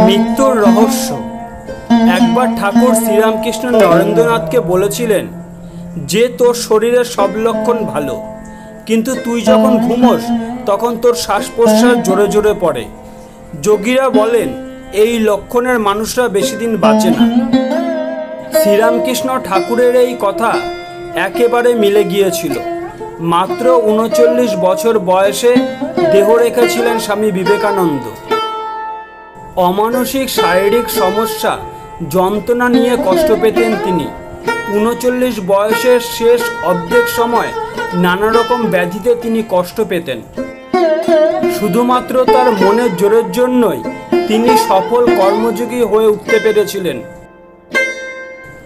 মৃত্যুর রহস্য। একবার ঠাকুর শ্রীরামকৃষ্ণ নরেন্দ্রনাথকে বলেছিলেন যে তোর শরীরের সব লক্ষণ ভালো, কিন্তু তুই যখন ঘুমোস তখন তোর শ্বাস প্রশ্বাস জোরে জোরে পড়ে। যোগীরা বলেন এই লক্ষণের মানুষরা বেশি দিন বাঁচে না। শ্রীরামকৃষ্ণ ঠাকুরের এই কথা একেবারে মিলে গিয়েছিল। মাত্র ৩৯ বছর বয়সে দেহ রেখেছিলেন স্বামী বিবেকানন্দ। অমানসিক শারীরিক সমস্যা যন্ত্রণা নিয়ে কষ্ট পেতেন তিনি। ৩৯ বয়সের শেষ অর্ধেক সময় নানা রকম ব্যাধিতে তিনি কষ্ট পেতেন। শুধুমাত্র তার মনের জোরের জন্যই তিনি সফল কর্মযোগী হয়ে উঠতে পেরেছিলেন।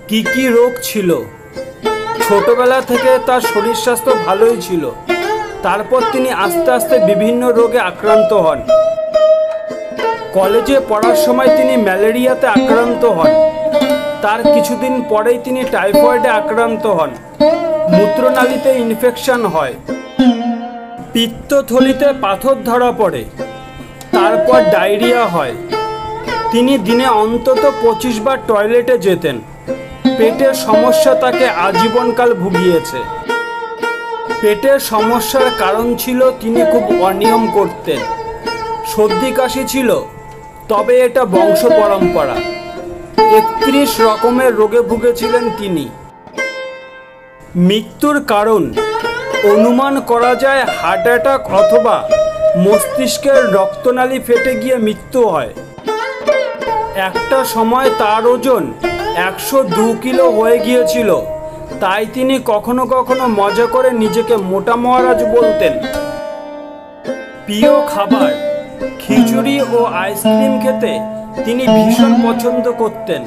কি কি রোগ ছিল? ছোটবেলা থেকে তার শরীর স্বাস্থ্য ভালোই ছিল। তারপর তিনি আস্তে আস্তে বিভিন্ন রোগে আক্রান্ত হন। কলেজে পড়ার সময় তিনি ম্যালেরিয়াতে আক্রান্ত হন। তার কিছুদিন পরেই তিনি টাইফয়েডে আক্রান্ত হন। মূত্রনালীতে ইনফেকশন হয়, পিত্তথলিতে পাথর ধরা পড়ে, তারপর ডায়রিয়া হয়। তিনি দিনে অন্তত 25 বার টয়লেটে যেতেন। পেটের সমস্যা তাকে আজীবনকাল ভুগিয়েছে। পেটের সমস্যার কারণ ছিল তিনি খুব অনিয়ম করতেন। সর্দি কাশি ছিল, তবে এটা বংশ পরম্পরা। 31 রকমের রোগে ভুগেছিলেন তিনি। মৃত্যুর কারণ অনুমান করা যায় হার্ট অ্যাটাক অথবা মস্তিষ্কের রক্তনালী ফেটে গিয়ে মৃত্যু হয়। একটা সময় তার ওজন 102 কিলো হয়ে গিয়েছিল। তাই তিনি কখনো কখনো মজা করে নিজেকে মোটা মহারাজ বলতেন। প্রিয় খাবার খিচুড়ি ও আইসক্রিম খেতে তিনি ভীষণ পছন্দ করতেন।